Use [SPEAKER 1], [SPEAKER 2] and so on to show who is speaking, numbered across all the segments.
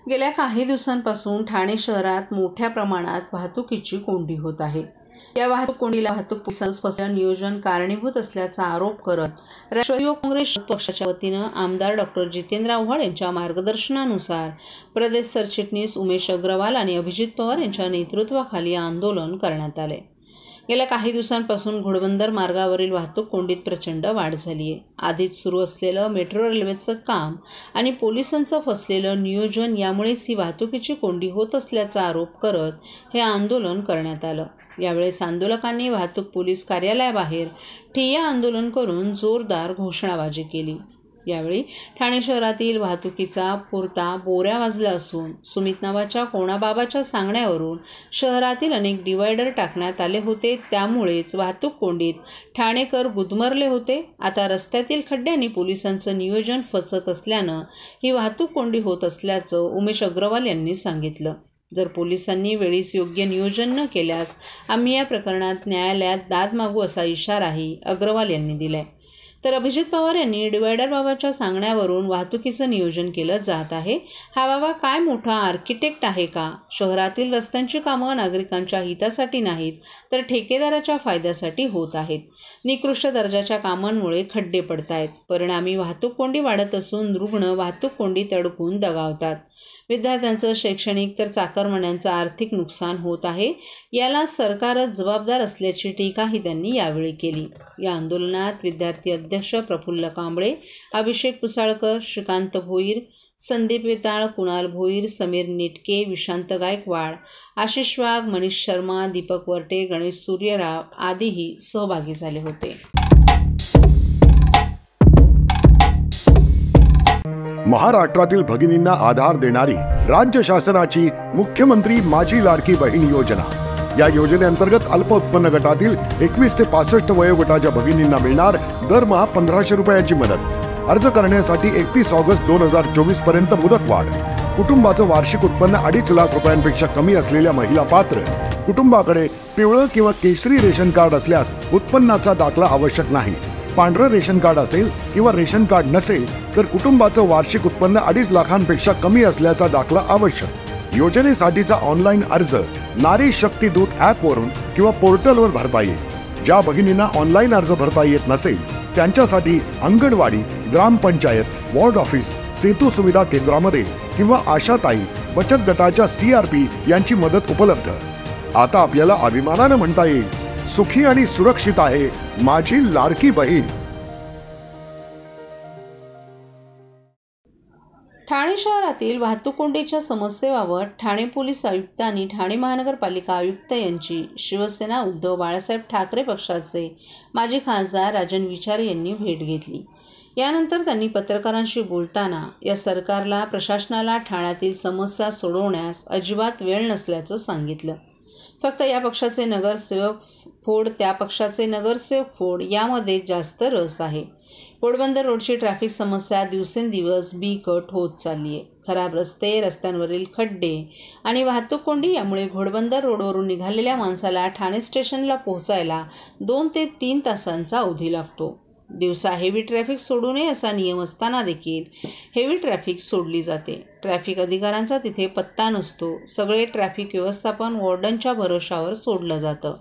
[SPEAKER 1] गेल्या काही दिवसांपासून ठाणे शहरात मोठ्या प्रमाणात वाहतुकीची कोंडी होत आहे। या वाहतूक कोंडीला वाहतूक पोलिसांचं नियोजन कारणीभूत असल्याचा आरोप करत राष्ट्रवादी काँग्रेस पक्षाच्या वतीनं आमदार डॉक्टर जितेंद्र आव्हाड यांच्या मार्गदर्शनानुसार प्रदेश सरचिटणीस उमेश अग्रवाल आणि अभिजित पवार यांच्या नेतृत्वाखाली आंदोलन करण्यात आले। गेल्या काही दिवसांपासून घोडबंदर मार्गावरील वाहतूक कोंडीत प्रचंड वाढ झाली आहे। आधीच सुरू असलेलं मेट्रो रेल्वेचं काम आणि पोलिसांचं फसलेलं नियोजन यामुळेच ही वाहतुकीची कोंडी होत असल्याचा आरोप करत हे आंदोलन करण्यात आलं। यावेळेस आंदोलकांनी वाहतूक पोलीस कार्यालयाबाहेर ठिय्या आंदोलन करून जोरदार घोषणाबाजी केली। यावेळी ठाणे शहरातील वाहतुकीचा पुरता बोऱ्या वाजला असून सुमित नावाच्या कोणाबाबाच्या सांगण्यावरून शहरातील अनेक डिवायडर टाकण्यात आले होते, त्यामुळेच वाहतूक कोंडीत ठाणेकर गुदमरले होते। आता रस्त्यातील खड्ड्यांनी पोलिसांचं नियोजन फसत असल्यानं ही वाहतूक कोंडी होत असल्याचं उमेश अग्रवाल यांनी सांगितलं। जर पोलिसांनी वेळीच योग्य नियोजन न केल्यास आम्ही या प्रकरणात न्यायालयात दाद मागू असा इशाराही अग्रवाल यांनी दिलाय। तर अभिजित पवार यांनी डिवायडर बाबाच्या सांगण्यावरून वाहतुकीचं नियोजन केलं जात आहे। हा बाबा काय मोठा आर्किटेक्ट आहे का? शहरातील रस्त्यांची कामं नागरिकांच्या हितासाठी नाहीत तर ठेकेदाराच्या फायद्यासाठी होत आहेत। निकृष्ट दर्जाच्या कामांमुळे खड्डे पडत आहेत। परिणामी वाहतूक कोंडी वाढत असून रुग्ण वाहतूक कोंडीत अडकून दगावतात। विद्यार्थ्यांचं शैक्षणिक तर चाकरमान्यांचं आर्थिक नुकसान होत आहे। याला सरकारच जबाबदार असल्याची टीकाही त्यांनी यावेळी केली। या आंदोलनात विद्यार्थी अध्यक्ष प्रफुल्ल कांबळे, अभिषेक पुसाळकर, श्रीकांत भोईर, संदीप वेताळ, कुणाल भोईर, समीर निटके, विशांत गायकवाड, आशिष वाघ, मनीष शर्मा, दीपक वरटे, गणेश सूर्यराव आदीही सहभागी झाले होते।
[SPEAKER 2] महाराष्ट्रातील भगिनींना आधार देणारी राज्य शासनाची मुख्यमंत्री माझी लाडकी बहीण योजना। या योजनेअंतर्गत अल्प उत्पन्न गटातील 21 ते 65 वयोगटाच्या भगिनींना मिळणार दरमहा 1500 रुपयाची मदत। अर्ज करण्यासाठी 31 ऑगस्ट 2024 पर्यंत मुदतवाढ। कुटुंबाचं वार्षिक उत्पन्न 2.5 लाख रुपयांपेक्षा कमी असलेल्या महिला पात्र। कुटुंबाकडे पिवळं किंवा केशरी रेशन कार्ड असल्यास उत्पन्नाचा दाखला आवश्यक नाही। पांढरं रेशन कार्ड असेल किंवा रेशन कार्ड नसेल तर कुटुंबाचं वार्षिक उत्पन्न 2.5 लाखांपेक्षा कमी असल्याचा दाखला आवश्यक। योजनेसाठीचा ऑनलाईन अर्ज नारी शक्ती दूत ॲपवरून किंवा पोर्टलवर भरता येईल। ज्या भगिनींना ऑनलाईन अर्ज भरता येत नसेल त्यांच्यासाठी अंगणवाडी, ग्रामपंचायत, वॉर्ड ऑफिस, सेतू सुविधा केंद्रामध्ये किंवा आशाताई बचत गटाच्या CRP यांची मदत उपलब्ध। आता आपल्याला अभिमानाने म्हणता येईल, सुखी आणि सुरक्षित आहे माझी लाडकी बहीण।
[SPEAKER 1] ठाणे शहरातील वाहतूक कोंडीच्या समस्येबाबत ठाणे पोलीस आयुक्त आणि ठाणे महानगरपालिका आयुक्त यांची शिवसेना उद्धव बाळासाहेब ठाकरे पक्षाचे माजी खासदार राजन विचारे यांनी भेट घेतली। यानंतर त्यांनी पत्रकारांशी बोलताना या सरकारला, प्रशासनाला ठाण्यातील समस्या सोडवण्यास अजिबात वेळ नसल्याचं सांगितलं। फक्त या पक्षाचे नगरसेवक फोड, त्या पक्षाचे नगरसेवक फोड यामध्ये जास्त रस आहे। घोडबंदर रोडची ट्रॅफिक समस्या दिवसेंदिवस बिकट होत चालली आहे। खराब रस्ते, रस्त्यांवरील खड्डे आणि वाहतूक कोंडी यामुळे घोडबंदर रोडवरून निघालेल्या माणसाला ठाणे स्टेशनला पोहोचायला 2 ते 3 तासांचा अवधी लागतो। दिवसा हेवी ट्रॅफिक सोडू नये असा नियम असताना देखील हेवी ट्रॅफिक सोडली जाते। ट्रॅफिक अधिकाऱ्यांचा तिथे पत्ता नसतो। सगळे ट्रॅफिक व्यवस्थापन वॉर्डनच्या भरोशावर सोडलं जातं।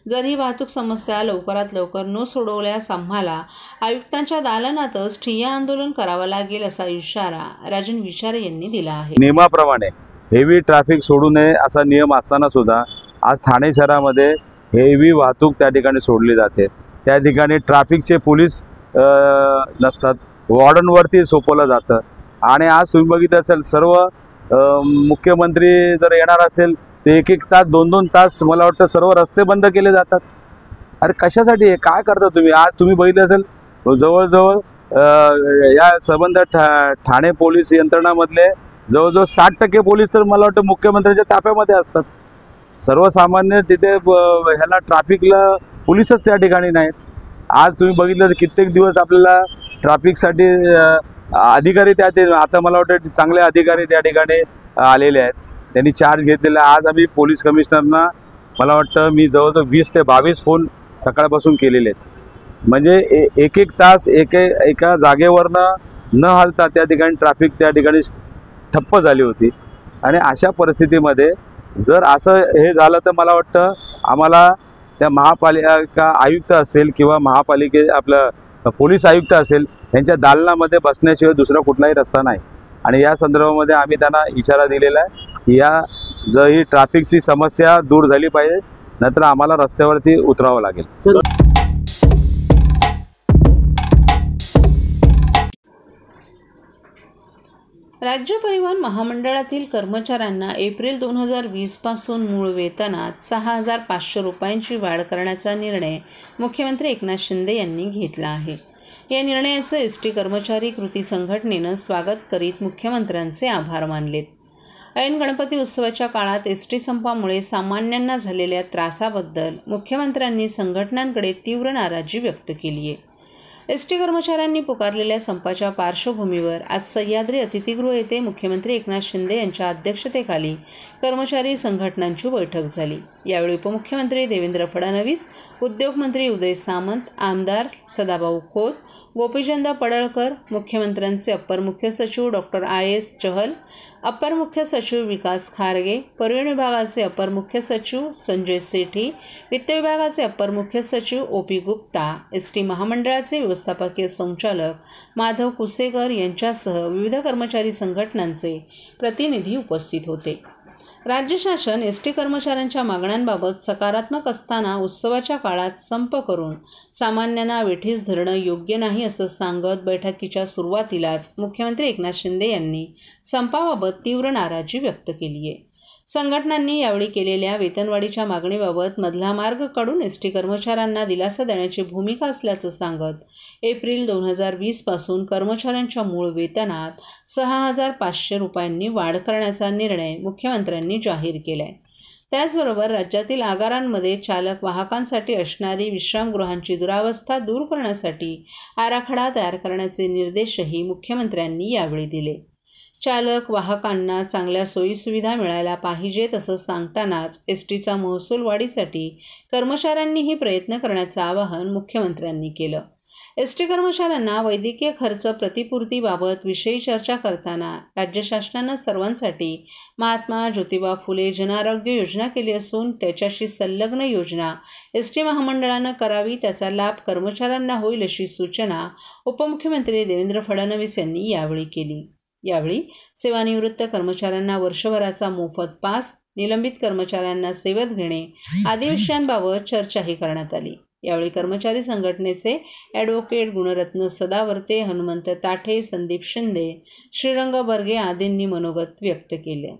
[SPEAKER 1] जर ही वाहतूक समस्या लवकरात लवकर न सोडवल्यास आम्हाला आयुक्तांच्या दालनातच ठिय्या आंदोलन करावं लागेल असा इशारा राजन विचारे यांनी दिला आहे।
[SPEAKER 3] नियमाप्रमाणे हेवी ट्रॅफिक सोडू नये असा नियम असताना सुद्धा आज ठाणे शहरामध्ये हेवी वाहतूक त्या ठिकाणी सोडली जाते। त्या ठिकाणी ट्रॅफिकचे पोलीस नसतात, वॉर्डनवरती सोपवलं जातं। आणि आज तुम्ही बघितलं असेल, सर्व मुख्यमंत्री जर येणार असेल ते 1-1 तास 2-2 तास मला वाटतं सर्व रस्ते बंद केले जातात। अरे कशासाठी आहे? काय करता तुम्ही? आज तुम्ही बघितलं असेल जवळजवळ या संबंध ठाणे पोलीस यंत्रणामधले जवळजवळ 60% पोलीस तर मला वाटतं मुख्यमंत्र्यांच्या ताफ्यामध्ये असतात। सर्वसामान्य तिथे ह्याला ट्रॅफिकला पोलीसच त्या ठिकाणी नाहीत। आज तुम्ही बघितलं तर कित्येक दिवस आपल्याला ट्रॅफिकसाठी अधिकारी आता मला वाटतं चांगले अधिकारी त्या ठिकाणी आलेले आहेत, त्यांनी चार्ज घेतलेला। आज आम्ही पोलीस कमिशनरना मला वाटतं मी जवळजवळ 20 ते 22 फोन सकाळपासून केलेले आहेत। म्हणजे 1-1 तास एका जागेवरनं न हलता त्या ठिकाणी ट्रॅफिक त्या ठिकाणी ठप्प झाली होती। आणि अशा परिस्थितीमध्ये जर असं हे झालं तर मला वाटतं आम्हाला त्या महापालिका आयुक्त असेल किंवा महापालिके आपलं पोलीस आयुक्त असेल यांच्या दालनामध्ये बसण्याशिवाय दुसरा कुठलाही रस्ता नाही. आणि या संदर्भामध्ये आम्ही त्यांना इशारा दिलेला आहे की या जर ही ट्रॅफिकची समस्या दूर झाली पाहिजे नंतर आम्हाला रस्त्यावरती उतरावं लागेल.
[SPEAKER 1] राज्य परिवहन महामंडळातील कर्मचाऱ्यांना एप्रिल 2020 पासून मूळ वेतनात 6,500 रुपयांची वाढ करण्याचा निर्णय मुख्यमंत्री एकनाथ शिंदे यांनी घेतला आहे. या निर्णयाचं एसटी कर्मचारी कृती संघटनेनं स्वागत करीत मुख्यमंत्र्यांचे आभार मानलेत. ऐन गणपती उत्सवाच्या काळात एसटी संपामुळे सामान्यांना झालेल्या त्रासाबद्दल मुख्यमंत्र्यांनी संघटनांकडे तीव्र नाराजी व्यक्त केली आहे. एसटी कर्मचाऱ्यांनी पुकारलेल्या संपाच्या पार्श्वभूमीवर आज सह्याद्री अतिथीगृह येथे मुख्यमंत्री एकनाथ शिंदे यांच्या अध्यक्षतेखाली कर्मचारी संघटनांची बैठक झाली. यावेळी उपमुख्यमंत्री देवेंद्र फडणवीस, उद्योगमंत्री उदय सामंत, आमदार सदाभाऊ खोत, गोपीचंद पडळकर, मुख्यमंत्र्यांचे अप्पर मुख्य सचिव डॉक्टर IS चहल, अप्पर मुख्य सचिव विकास खारगे, परिवहन विभागाचे अप्पर मुख्य सचिव संजय सेठी, वित्त विभागाचे अप्पर मुख्य सचिव OP गुप्ता, एसटी महामंडळाचे व्यवस्थापकीय संचालक माधव कुसेकर यांच्यासह विविध कर्मचारी संघटनांचे प्रतिनिधी उपस्थित होते. राज्य शासन एसटी कर्मचाऱ्यांच्या मागण्यांबाबत सकारात्मक असताना उत्सवाच्या काळात संप करून सामान्यांना वेठीस धरणं योग्य नाही असं सांगत बैठकीच्या सुरुवातीलाच मुख्यमंत्री एकनाथ शिंदे यांनी संपाबाबत तीव्र नाराजी व्यक्त केली आहे. संघटनांनी यावेळी केलेल्या वेतनवाढीच्या मागणीबाबत मधला मार्ग काढून एसटी कर्मचाऱ्यांना दिलासा देण्याची भूमिका असल्याचं सांगत एप्रिल 2020 पासून कर्मचाऱ्यांच्या मूळ वेतनात 6,500 रुपयांनी वाढ करण्याचा निर्णय मुख्यमंत्र्यांनी जाहीर केलाय. त्याचबरोबर राज्यातील आगारांमध्ये चालक वाहकांसाठी असणारी विश्रामगृहांची दुरावस्था दूर करण्यासाठी आराखडा तयार करण्याचे निर्देशही मुख्यमंत्र्यांनी यावेळी दिले. चालक वाहकांना चांगल्या सोयीसुविधा मिळायला पाहिजेत असं सांगतानाच एसटीचा महसूल वाढीसाठी कर्मचाऱ्यांनीही प्रयत्न करण्याचं आवाहन मुख्यमंत्र्यांनी केलं. एसटी कर्मचाऱ्यांना वैद्यकीय खर्च प्रतिपूर्तीबाबत विषयी चर्चा करताना राज्य शासनानं सर्वांसाठी महात्मा ज्योतिबा फुले जनआरोग्य योजना केली असून त्याच्याशी संलग्न योजना एसटी महामंडळानं करावी, त्याचा लाभ कर्मचाऱ्यांना होईल अशी सूचना उपमुख्यमंत्री देवेंद्र फडणवीस यांनी यावेळी केली. यावेळी सेवानिवृत्त कर्मचाऱ्यांना वर्षभराचा मोफत पास, निलंबित कर्मचाऱ्यांना सेवेत घेणे आदी विषयांबाबत चर्चाही करण्यात आली. यावेळी कर्मचारी संघटनेचे ॲडव्होकेट गुणरत्न सदावर्ते, हनुमंत ताठे, संदीप शिंदे, श्रीरंग बर्गे आदींनी मनोगत व्यक्त केले.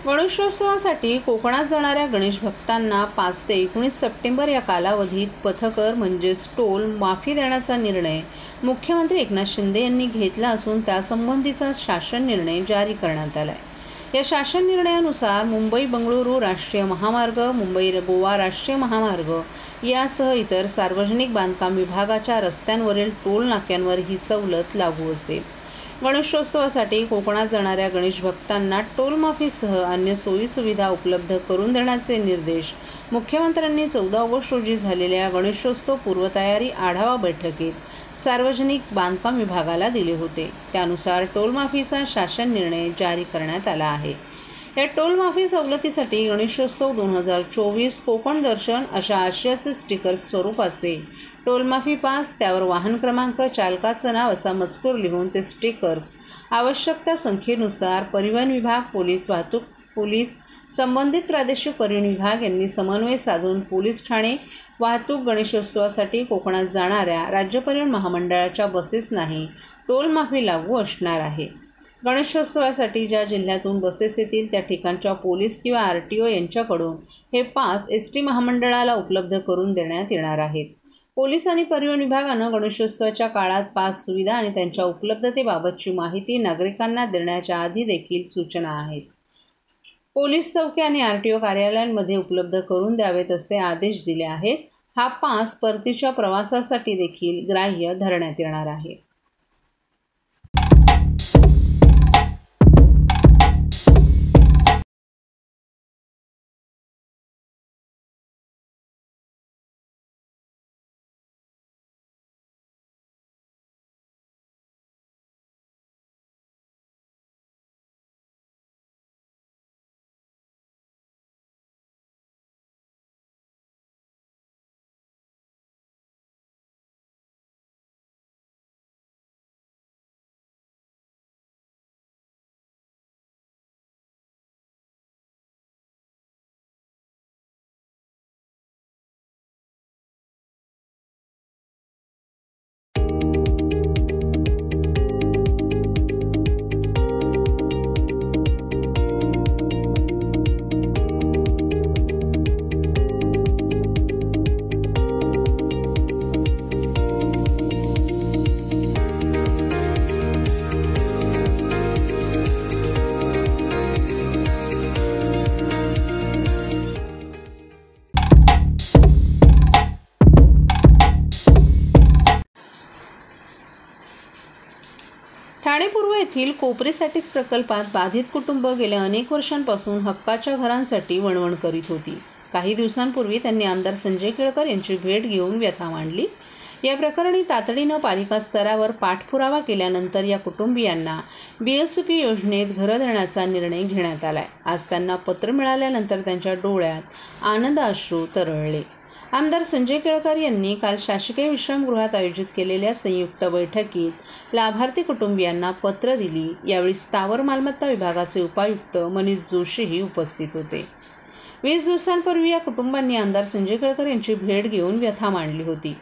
[SPEAKER 1] गणेशोत्सवासाठी कोकणात जाणाऱ्या गणेश भक्तांना 5 ते 19 सप्टेंबर या कालावधीत पथकर म्हणजेच टोल माफी देण्याचा निर्णय मुख्यमंत्री एकनाथ शिंदे यांनी घेतला असून त्यासंबंधीचा शासन निर्णय जारी करण्यात आला आहे. या शासन निर्णयानुसार मुंबई बंगळुरू राष्ट्रीय महामार्ग, मुंबई गोवा राष्ट्रीय महामार्ग यासह इतर सार्वजनिक बांधकाम विभागाच्या रस्त्यांवरील टोल नाक्यांवर ही सवलत लागू असेल. गणेशोत्सवासाठी कोकणात जाणाऱ्या गणेश भक्तांना टोलमाफीसह अन्य सोयीसुविधा उपलब्ध करून देण्याचे निर्देश मुख्यमंत्र्यांनी 14 ऑगस्ट रोजी झालेल्या गणेशोत्सव पूर्वतयारी आढावा बैठकीत सार्वजनिक बांधकाम विभागाला दिले होते. त्यानुसार टोलमाफीचा शासन निर्णय जारी करण्यात आला आहे. या टोलमाफी सवलतीसाठी गणेशोत्सव 2024 कोकण दर्शन अशा आशयाचे स्टिकर स्वरूपाचे टोलमाफी पास, त्यावर वाहन क्रमांक, चालकाचं नाव असा मजकूर लिहून ते स्टिकर्स आवश्यक त्या संख्येनुसार परिवहन विभाग, पोलीस, वाहतूक पोलीस, संबंधित प्रादेशिक परिवहन विभाग यांनी समन्वय साधून पोलीस ठाणे, वाहतूक गणेशोत्सवासाठी कोकणात जाणाऱ्या राज्य परिवहन महामंडळाच्या बसेसनाही टोलमाफी लागू असणार आहे. गणेशोत्सवासाठी ज्या जिल्ह्यातून बसेस येतील त्या ठिकाणच्या पोलीस किंवा RTO यांच्याकडून हे पास एसटी महामंडळाला उपलब्ध करून देण्यात येणार आहेत. पोलीस आणि परिवहन विभागानं गणेशोत्सवाच्या काळात पास सुविधा आणि त्यांच्या उपलब्धतेबाबतची माहिती नागरिकांना देण्याच्या आधी देखील सूचना आहेत. पोलीस चौकी आणि RTO कार्यालयांमध्ये उपलब्ध करून द्यावेत असे आदेश दिले आहेत. हा पास परतीच्या प्रवासासाठी देखील ग्राह्य धरण्यात येणार आहे. ठाणे पूर्व येथील कोपरी सॅटिस प्रकल्पात बाधित कुटुंब गेल्या अनेक वर्षांपासून हक्काच्या घरांसाठी वणवण करीत होती. काही दिवसांपूर्वी त्यांनी आमदार संजय केळकर यांची भेट घेऊन व्यथा मांडली. या प्रकरणी तातडीनं पालिका स्तरावर पाठपुरावा केल्यानंतर या कुटुंबियांना BSP योजनेत घरं देण्याचा निर्णय घेण्यात आलाय. आज त्यांना पत्र मिळाल्यानंतर त्यांच्या डोळ्यात आनंद अश्रू तरळले. आमदार संजय केळकर यांनी काल शासकीय विश्रामगृहात आयोजित केलेल्या संयुक्त बैठकीत लाभार्थी कुटुंबियांना पत्र दिली. यावेळी स्थावर मालमत्ता विभागाचे उपायुक्त मनीष जोशीही उपस्थित होते. 20 दिवसांपूर्वी या कुटुंबांनी आमदार संजय केळकर यांची भेट घेऊन व्यथा मांडली होती.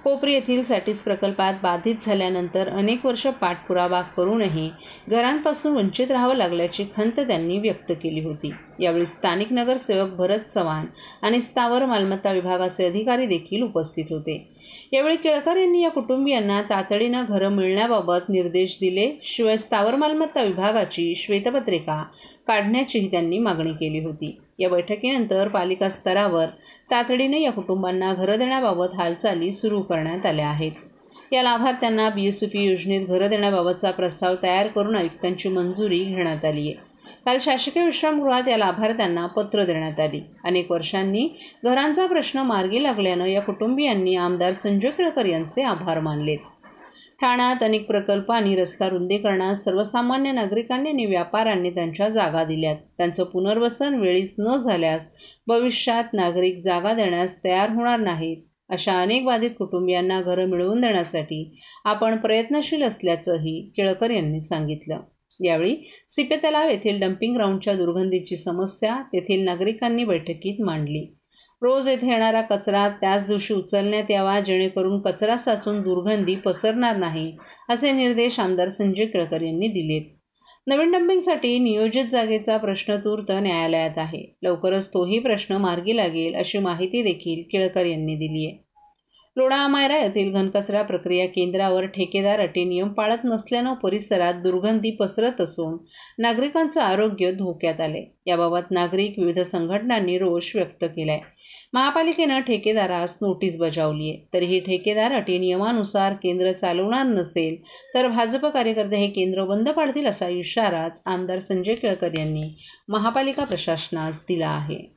[SPEAKER 1] कोपरी येथील सॅटिस प्रकल्पात बाधित झाल्यानंतर अनेक वर्ष पाठपुरावा करूनही घरांपासून वंचित राहावं लागल्याची खंत त्यांनी व्यक्त केली होती. यावेळी स्थानिक नगरसेवक भरत चव्हाण आणि स्थावर मालमत्ता विभागाचे अधिकारी देखील उपस्थित होते. यावेळी केळकर यांनी या कुटुंबियांना तातडीनं घरं मिळण्याबाबत निर्देश दिले. शिवाय स्थावर मालमत्ता विभागाची श्वेतपत्रिका काढण्याचीही त्यांनी मागणी केली होती. या बैठकीनंतर पालिका स्तरावर तातडीने या कुटुंबांना घरं देण्याबाबत हालचाली सुरू करण्यात आल्या आहेत. या लाभार्थ्यांना BSP योजनेत घरं देण्याबाबतचा प्रस्ताव तयार करून आयुक्तांची मंजुरी घेण्यात आली आहे. काल शासकीय विश्रामगृहात या लाभार्थ्यांना पत्र देण्यात आली. अनेक वर्षांनी घरांचा प्रश्न मार्गी लागल्यानं या कुटुंबियांनी आमदार संजय केळकर यांचे आभार मानले. ठाण्यात अनेक प्रकल्प आणि रस्ता रुंदीकरणात सर्वसामान्य नागरिकांनी आणि व्यापाऱ्यांनी त्यांच्या जागा दिल्यात. त्यांचं पुनर्वसन वेळीच न झाल्यास भविष्यात नागरिक जागा देण्यास तयार होणार नाहीत. अशा अनेक बाधित कुटुंबियांना घरं मिळवून देण्यासाठी आपण प्रयत्नशील असल्याचंही केळकर यांनी सांगितलं. यावेळी सिपे तलाव येथील डम्पिंग ग्राउंडच्या दुर्गंधीची समस्या तेथील नागरिकांनी बैठकीत मांडली. रोज येथे येणारा कचरा त्याच दिवशी उचलण्यात यावा, जेणेकरून कचरा साचून दुर्गंधी पसरणार नाही, असे निर्देश आमदार संजय केळकर यांनी दिलेत. नवीन डम्पिंगसाठी नियोजित जागेचा प्रश्न तूर्त न्यायालयात आहे. लवकरच तोही प्रश्न मार्गी लागेल, अशी माहिती देखील केळकर यांनी दिली आहे. लोढा अमायरा येथील घनकचरा प्रक्रिया केंद्रावर ठेकेदार अटी नियम पाळत नसल्यानं परिसरात दुर्गंधी पसरत असून नागरिकांचं आरोग्य धोक्यात आले. याबाबत नागरिक विविध संघटनांनी रोष व्यक्त केलाय. महापालिकेनं ठेकेदारास नोटीस बजावली आहे. तरीही ठेकेदार अटी नियमानुसार केंद्र चालवणार नसेल तर भाजप कार्यकर्ते हे केंद्र बंद पाडतील, असा इशाराच आमदार संजय केळकर यांनी महापालिका प्रशासनास दिला आहे.